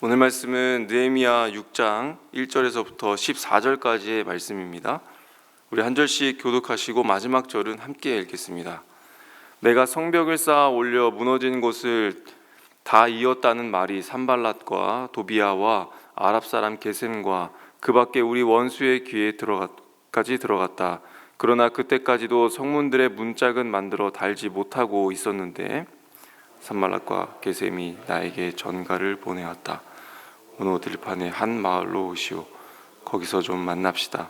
오늘 말씀은 느헤미야 6장 1절에서부터 14절까지의 말씀입니다. 우리 한 절씩 교독하시고 마지막 절은 함께 읽겠습니다. 내가 성벽을 쌓아 올려 무너진 곳을 다 이었다는 말이 산발랏과 도비아와 아랍 사람 게셈과 그 밖에 우리 원수의 귀에 들어갔다. 그러나 그때까지도 성문들의 문짝은 만들어 달지 못하고 있었는데 산발랏과 게셈이 나에게 전가를 보내왔다. 오노 들판의 한 마을로 오시오. 거기서 좀 만납시다.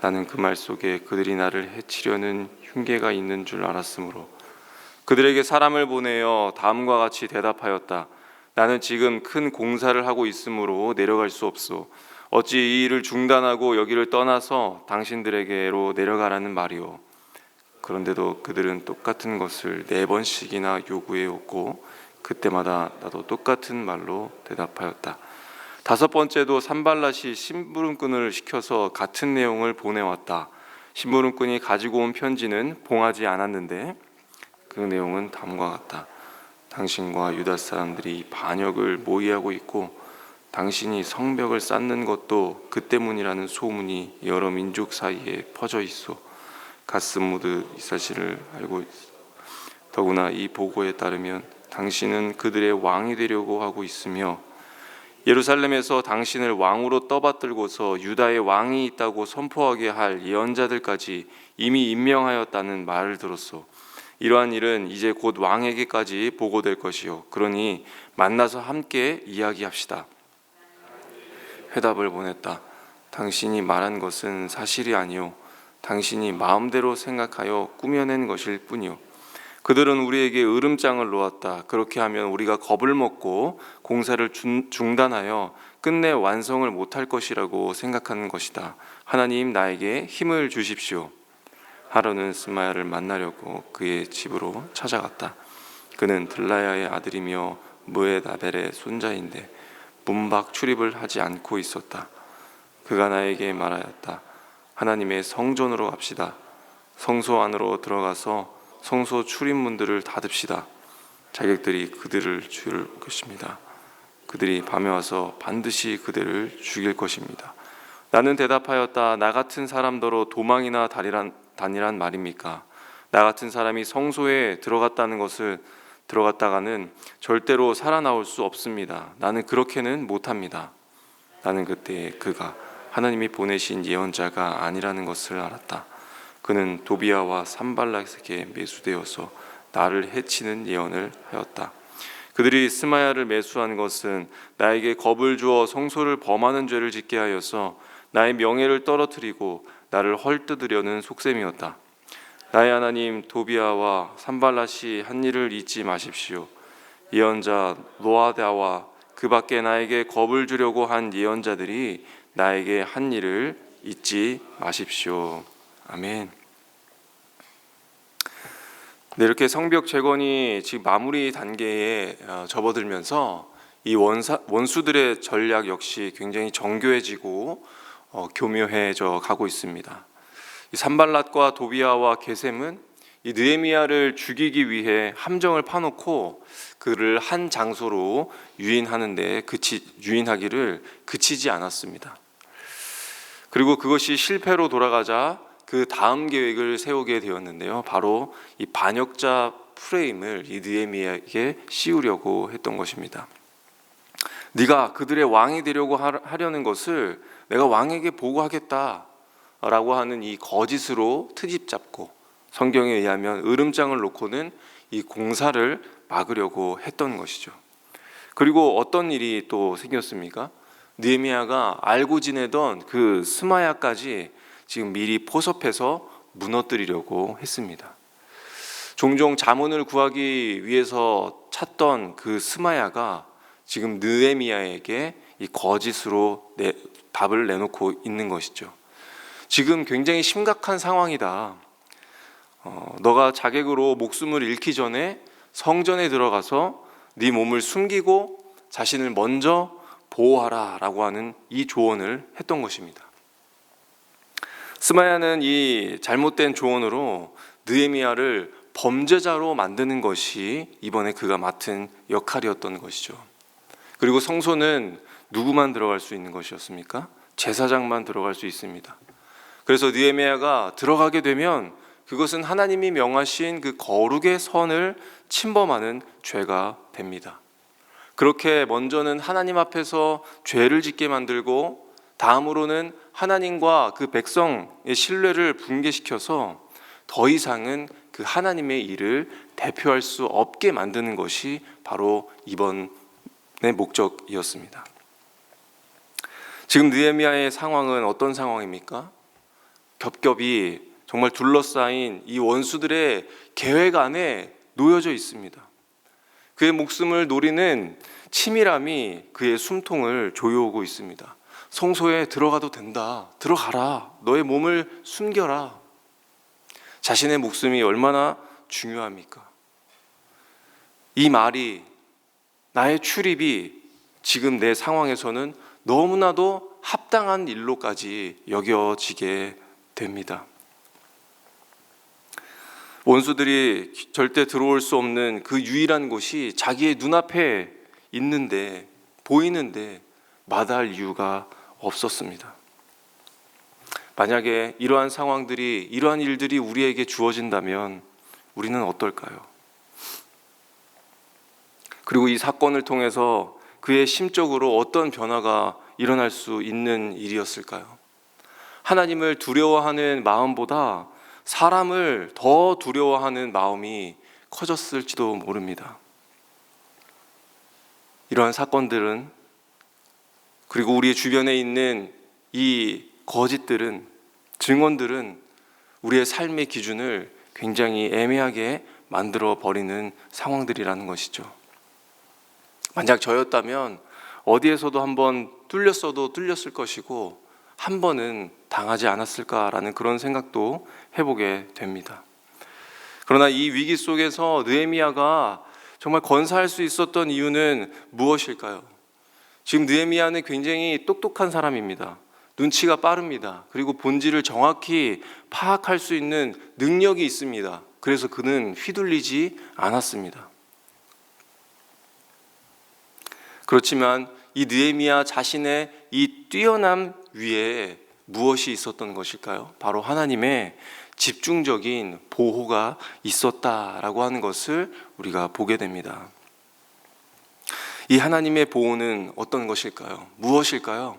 나는 그 말 속에 그들이 나를 해치려는 흉계가 있는 줄 알았으므로 그들에게 사람을 보내어 다음과 같이 대답하였다. 나는 지금 큰 공사를 하고 있으므로 내려갈 수 없소. 어찌 이 일을 중단하고 여기를 떠나서 당신들에게로 내려가라는 말이오. 그런데도 그들은 똑같은 것을 4번씩이나 요구해왔고 그때마다 나도 똑같은 말로 대답하였다. 5번째도 산발랏이 심부름꾼을 시켜서 같은 내용을 보내왔다. 심부름꾼이 가지고 온 편지는 봉하지 않았는데 그 내용은 다음과 같다. 당신과 유다 사람들이 반역을 모의하고 있고 당신이 성벽을 쌓는 것도 그 때문이라는 소문이 여러 민족 사이에 퍼져 있어. 가슴 모두 이 사실을 알고 있어. 더구나 이 보고에 따르면 당신은 그들의 왕이 되려고 하고 있으며 예루살렘에서 당신을 왕으로 떠받들고서 유다의 왕이 있다고 선포하게 할 예언자들까지 이미 임명하였다는 말을 들었소. 이러한 일은 이제 곧 왕에게까지 보고될 것이요. 그러니 만나서 함께 이야기합시다. 회답을 보냈다. 당신이 말한 것은 사실이 아니요. 당신이 마음대로 생각하여 꾸며낸 것일 뿐이요. 그들은 우리에게 으름장을 놓았다. 그렇게 하면 우리가 겁을 먹고 공사를 중단하여 끝내 완성을 못할 것이라고 생각하는 것이다. 하나님 나에게 힘을 주십시오. 하루는 스마야를 만나려고 그의 집으로 찾아갔다. 그는 들라야의 아들이며 무에다벨의 손자인데 문 밖 출입을 하지 않고 있었다. 그가 나에게 말하였다. 하나님의 성전으로 갑시다. 성소 안으로 들어가서 성소 출입문들을 닫읍시다. 자객들이 그들을 죽일 것입니다. 그들이 밤에 와서 반드시 그들을 죽일 것입니다. 나는 대답하였다. 나 같은 사람더러 도망이나 다니란 말입니까? 나 같은 사람이 성소에 들어갔다가는 절대로 살아나올 수 없습니다. 나는 그렇게는 못합니다. 나는 그때 그가 하나님이 보내신 예언자가 아니라는 것을 알았다. 그는 도비아와 산발랏에게 매수되어서 나를 해치는 예언을 하였다. 그들이 스마야를 매수한 것은 나에게 겁을 주어 성소를 범하는 죄를 짓게 하여서 나의 명예를 떨어뜨리고 나를 헐뜯으려는 속셈이었다. 나의 하나님 도비아와 산발랏이 한 일을 잊지 마십시오. 예언자 노아다와 그 밖에 나에게 겁을 주려고 한 예언자들이 나에게 한 일을 잊지 마십시오. 아멘. 네, 이렇게 성벽 재건이 지금 마무리 단계에 접어들면서 이 원수들의 전략 역시 굉장히 정교해지고 교묘해져 가고 있습니다. 이 산발랏과 도비아와 게셈은 이 느헤미야를 죽이기 위해 함정을 파놓고 그를 한 장소로 유인하기를 그치지 않았습니다. 그리고 그것이 실패로 돌아가자 그 다음 계획을 세우게 되었는데요. 바로 이 반역자 프레임을 이 느헤미야에게 씌우려고 했던 것입니다. 네가 그들의 왕이 되려고 하려는 것을 내가 왕에게 보고하겠다라고 하는 이 거짓으로 트집 잡고 성경에 의하면 으름장을 놓고는 이 공사를 막으려고 했던 것이죠. 그리고 어떤 일이 또 생겼습니까? 느헤미야가 알고 지내던 그 스마야까지 지금 미리 포섭해서 무너뜨리려고 했습니다. 종종 자문을 구하기 위해서 찾던 그 스마야가 지금 느헤미야에게 이 거짓으로 답을 내놓고 있는 것이죠. 지금 굉장히 심각한 상황이다. 너가 자객으로 목숨을 잃기 전에 성전에 들어가서 네 몸을 숨기고 자신을 먼저 보호하라 라고 하는 이 조언을 했던 것입니다. 스마야는 이 잘못된 조언으로 느헤미야를 범죄자로 만드는 것이 이번에 그가 맡은 역할이었던 것이죠. 그리고 성소는 누구만 들어갈 수 있는 것이었습니까? 제사장만 들어갈 수 있습니다. 그래서 느헤미야가 들어가게 되면 그것은 하나님이 명하신 그 거룩의 선을 침범하는 죄가 됩니다. 그렇게 먼저는 하나님 앞에서 죄를 짓게 만들고 다음으로는 하나님과 그 백성의 신뢰를 붕괴시켜서 더 이상은 그 하나님의 일을 대표할 수 없게 만드는 것이 바로 이번의 목적이었습니다. 지금 느헤미야의 상황은 어떤 상황입니까? 겹겹이 정말 둘러싸인 이 원수들의 계획 안에 놓여져 있습니다. 그의 목숨을 노리는 치밀함이 그의 숨통을 조여오고 있습니다. 성소에 들어가도 된다. 들어가라. 너의 몸을 숨겨라. 자신의 목숨이 얼마나 중요합니까? 이 말이, 나의 출입이 지금 내 상황에서는 너무나도 합당한 일로까지 여겨지게 됩니다. 원수들이 절대 들어올 수 없는 그 유일한 곳이 자기의 눈앞에 있는데, 보이는데 마다할 이유가 없었습니다. 만약에 이러한 상황들이, 이러한 일들이 우리에게 주어진다면 우리는 어떨까요? 그리고 이 사건을 통해서 그의 심적으로 어떤 변화가 일어날 수 있는 일이었을까요? 하나님을 두려워하는 마음보다 사람을 더 두려워하는 마음이 커졌을지도 모릅니다. 이러한 사건들은, 그리고 우리 주변에 있는 이 거짓들은, 증언들은 우리의 삶의 기준을 굉장히 애매하게 만들어 버리는 상황들이라는 것이죠. 만약 저였다면 어디에서도 한번 뚫렸어도 뚫렸을 것이고 한 번은 당하지 않았을까라는 그런 생각도 해보게 됩니다. 그러나 이 위기 속에서 느헤미야가 정말 건사할 수 있었던 이유는 무엇일까요? 지금 느헤미야는 굉장히 똑똑한 사람입니다. 눈치가 빠릅니다. 그리고 본질을 정확히 파악할 수 있는 능력이 있습니다. 그래서 그는 휘둘리지 않았습니다. 그렇지만 이 느헤미야 자신의 이 뛰어남 위에 무엇이 있었던 것일까요? 바로 하나님의 집중적인 보호가 있었다라고 하는 것을 우리가 보게 됩니다. 이 하나님의 보호는 어떤 것일까요? 무엇일까요?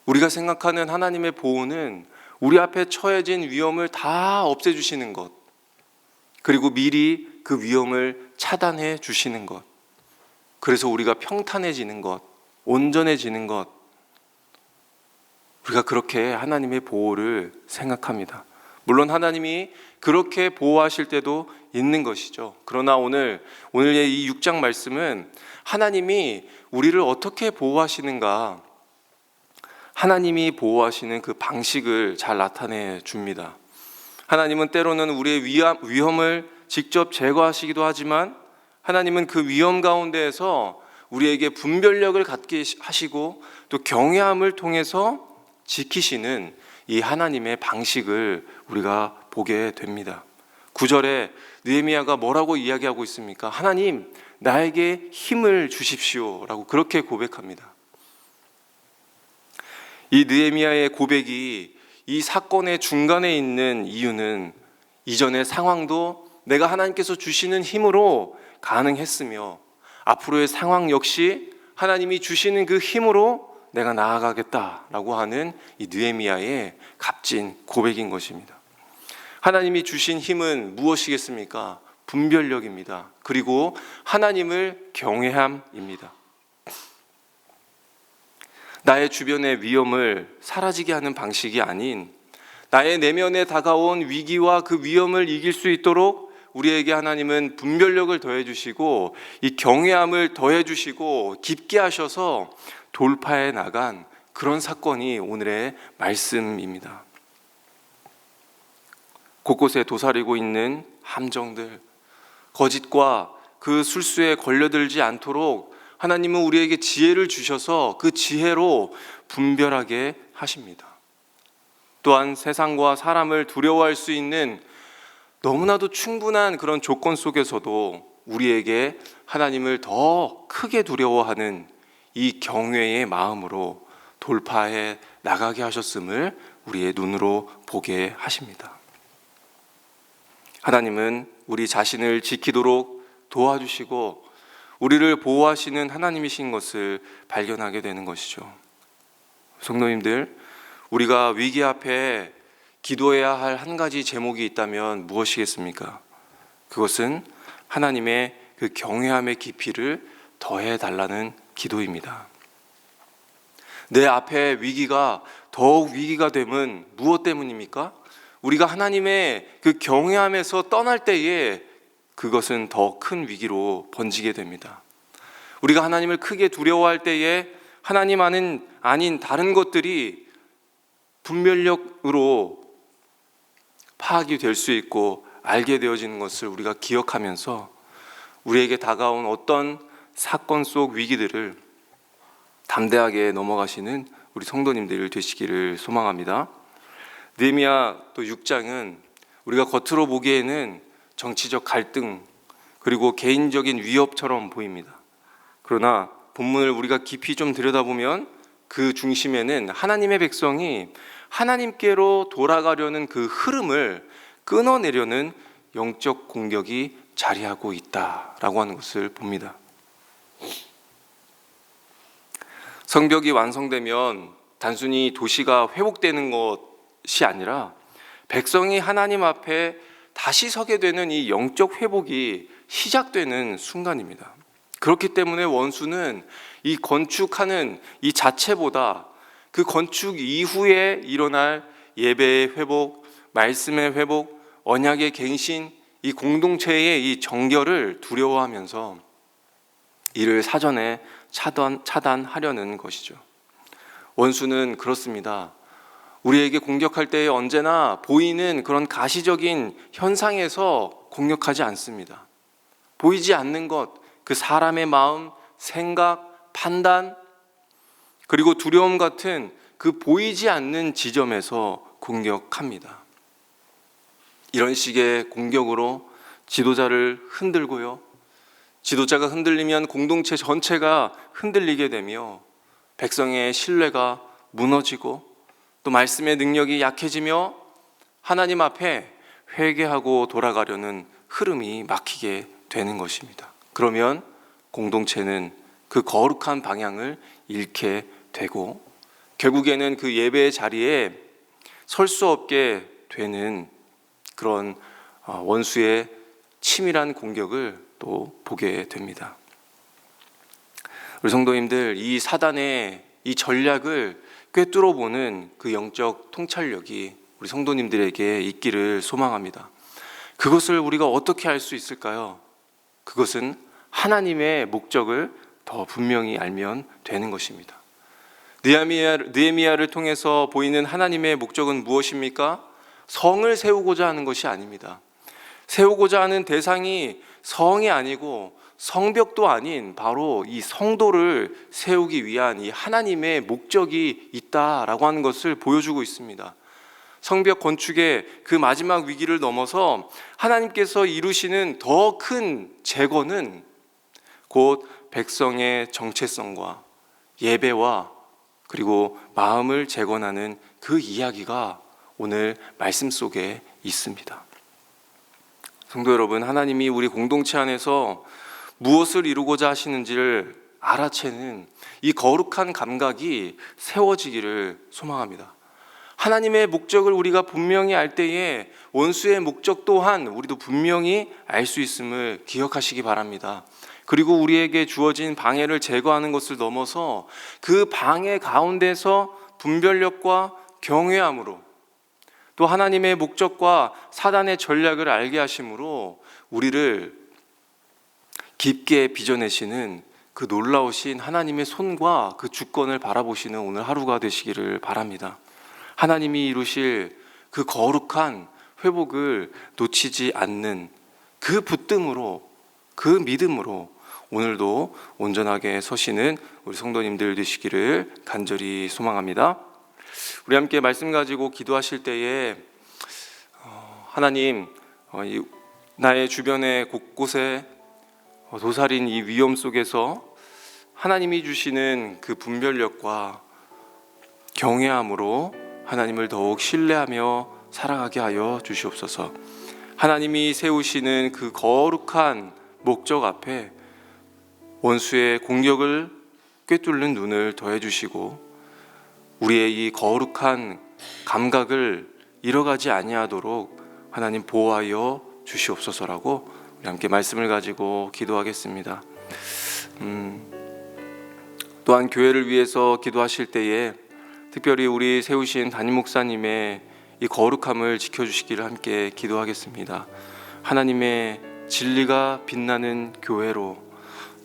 우리가 생각하는 하나님의 보호는 우리 앞에 처해진 위험을 다 없애주시는 것, 그리고 미리 그 위험을 차단해 주시는 것, 그래서 우리가 평탄해지는 것, 온전해지는 것, 우리가 그렇게 하나님의 보호를 생각합니다. 물론 하나님이 그렇게 보호하실 때도 있는 것이죠. 그러나 오늘의 이 6장 말씀은 하나님이 우리를 어떻게 보호하시는가, 하나님이 보호하시는 그 방식을 잘 나타내 줍니다. 하나님은 때로는 우리의 위험을 직접 제거하시기도 하지만 하나님은 그 위험 가운데에서 우리에게 분별력을 갖게 하시고 또 경외함을 통해서 지키시는 이 하나님의 방식을 우리가 보게 됩니다. 9절에 느헤미야가 뭐라고 이야기하고 있습니까? 하나님, 나에게 힘을 주십시오 라고 그렇게 고백합니다. 이 느헤미야의 고백이 이 사건의 중간에 있는 이유는 이전의 상황도 내가 하나님께서 주시는 힘으로 가능했으며 앞으로의 상황 역시 하나님이 주시는 그 힘으로 내가 나아가겠다라고 하는 이 느헤미야의 값진 고백인 것입니다. 하나님이 주신 힘은 무엇이겠습니까? 분별력입니다. 그리고 하나님을 경외함입니다. 나의 주변의 위험을 사라지게 하는 방식이 아닌 나의 내면에 다가온 위기와 그 위험을 이길 수 있도록 우리에게 하나님은 분별력을 더해 주시고 이 경외함을 더해 주시고 깊게 하셔서 돌파해 나간 그런 사건이 오늘의 말씀입니다. 곳곳에 도사리고 있는 함정들, 거짓과 그 술수에 걸려들지 않도록 하나님은 우리에게 지혜를 주셔서 그 지혜로 분별하게 하십니다. 또한 세상과 사람을 두려워할 수 있는 너무나도 충분한 그런 조건 속에서도 우리에게 하나님을 더 크게 두려워하는 이 경외의 마음으로 돌파해 나가게 하셨음을 우리의 눈으로 보게 하십니다. 하나님은 우리 자신을 지키도록 도와주시고 우리를 보호하시는 하나님이신 것을 발견하게 되는 것이죠. 성도님들, 우리가 위기 앞에 기도해야 할 한 가지 제목이 있다면 무엇이겠습니까? 그것은 하나님의 그 경외함의 깊이를 더해 달라는 기도입니다. 내 앞에 위기가 더욱 위기가 되면 무엇 때문입니까? 우리가 하나님의 그 경외함에서 떠날 때에 그것은 더 큰 위기로 번지게 됩니다. 우리가 하나님을 크게 두려워할 때에 하나님 아닌 다른 것들이 분별력으로 파악이 될 수 있고 알게 되어지는 것을 우리가 기억하면서 우리에게 다가온 어떤 사건 속 위기들을 담대하게 넘어가시는 우리 성도님들 되시기를 소망합니다. 느헤미야 또 6장은 우리가 겉으로 보기에는 정치적 갈등 그리고 개인적인 위협처럼 보입니다. 그러나 본문을 우리가 깊이 좀 들여다보면 그 중심에는 하나님의 백성이 하나님께로 돌아가려는 그 흐름을 끊어내려는 영적 공격이 자리하고 있다라고 하는 것을 봅니다. 성벽이 완성되면 단순히 도시가 회복되는 것이 아니라 백성이 하나님 앞에 다시 서게 되는 이 영적 회복이 시작되는 순간입니다. 그렇기 때문에 원수는 이 건축하는 이 자체보다 그 건축 이후에 일어날 예배의 회복, 말씀의 회복, 언약의 갱신, 이 공동체의 이 정결을 두려워하면서 이를 사전에 차단하려는 것이죠. 원수는 그렇습니다. 우리에게 공격할 때에 언제나 보이는 그런 가시적인 현상에서 공격하지 않습니다. 보이지 않는 것, 그 사람의 마음, 생각, 판단, 그리고 두려움 같은 그 보이지 않는 지점에서 공격합니다. 이런 식의 공격으로 지도자를 흔들고요. 지도자가 흔들리면 공동체 전체가 흔들리게 되며 백성의 신뢰가 무너지고 또 말씀의 능력이 약해지며 하나님 앞에 회개하고 돌아가려는 흐름이 막히게 되는 것입니다. 그러면 공동체는 그 거룩한 방향을 잃게 되고 결국에는 그 예배의 자리에 설 수 없게 되는 그런 원수의 치밀한 공격을 또 보게 됩니다. 우리 성도님들, 이 사단의 이 전략을 꿰뚫어 보는 그 영적 통찰력이 우리 성도님들에게 있기를 소망합니다. 그것을 우리가 어떻게 알 수 있을까요? 그것은 하나님의 목적을 더 분명히 알면 되는 것입니다. 느헤미야를 통해서 보이는 하나님의 목적은 무엇입니까? 성을 세우고자 하는 것이 아닙니다. 세우고자 하는 대상이 성이 아니고 성벽도 아닌 바로 이 성도를 세우기 위한 이 하나님의 목적이 있다라고 하는 것을 보여주고 있습니다. 성벽 건축의 그 마지막 위기를 넘어서 하나님께서 이루시는 더 큰 재건은 곧 백성의 정체성과 예배와 그리고 마음을 재건하는 그 이야기가 오늘 말씀 속에 있습니다. 성도 여러분, 하나님이 우리 공동체 안에서 무엇을 이루고자 하시는지를 알아채는 이 거룩한 감각이 세워지기를 소망합니다. 하나님의 목적을 우리가 분명히 알 때에 원수의 목적 또한 우리도 분명히 알 수 있음을 기억하시기 바랍니다. 그리고 우리에게 주어진 방해를 제거하는 것을 넘어서 그 방해 가운데서 분별력과 경외함으로 또 하나님의 목적과 사단의 전략을 알게 하심으로 우리를 깊게 빚어내시는 그 놀라우신 하나님의 손과 그 주권을 바라보시는 오늘 하루가 되시기를 바랍니다. 하나님이 이루실 그 거룩한 회복을 놓치지 않는 그 붙듦으로, 그 믿음으로 오늘도 온전하게 서시는 우리 성도님들 되시기를 간절히 소망합니다. 우리 함께 말씀 가지고 기도하실 때에 하나님, 나의 주변의 곳곳에 도사린 이 위험 속에서 하나님이 주시는 그 분별력과 경외함으로 하나님을 더욱 신뢰하며 살아가게 하여 주시옵소서. 하나님이 세우시는 그 거룩한 목적 앞에 원수의 공격을 꿰뚫는 눈을 더해 주시고 우리의 이 거룩한 감각을 잃어가지 아니하도록 하나님 보호하여 주시옵소서라고 우리 함께 말씀을 가지고 기도하겠습니다. 또한 교회를 위해서 기도하실 때에 특별히 우리 세우신 담임 목사님의 이 거룩함을 지켜주시기를 함께 기도하겠습니다. 하나님의 진리가 빛나는 교회로,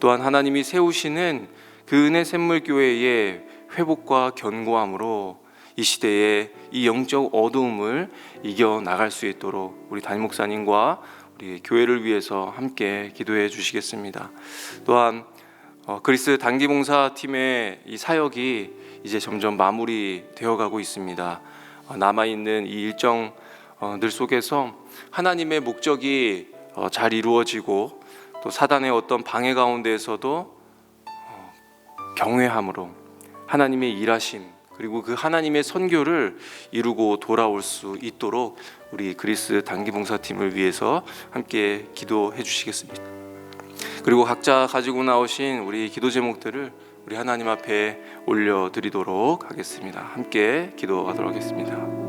또한 하나님이 세우시는 그 은혜 샘물 교회의 회복과 견고함으로 이 시대의 이 영적 어두움을 이겨나갈 수 있도록 우리 담임 목사님과 우리 교회를 위해서 함께 기도해 주시겠습니다. 또한 그리스 단기봉사팀의 이 사역이 이제 점점 마무리되어 가고 있습니다. 남아있는 이 일정들 속에서 하나님의 목적이 잘 이루어지고 또 사단의 어떤 방해 가운데에서도 경외함으로 하나님의 일하심 그리고 그 하나님의 선교를 이루고 돌아올 수 있도록 우리 그리스 단기봉사팀을 위해서 함께 기도해 주시겠습니다. 그리고 각자 가지고 나오신 우리 기도 제목들을 우리 하나님 앞에 올려드리도록 하겠습니다. 함께 기도하도록 하겠습니다.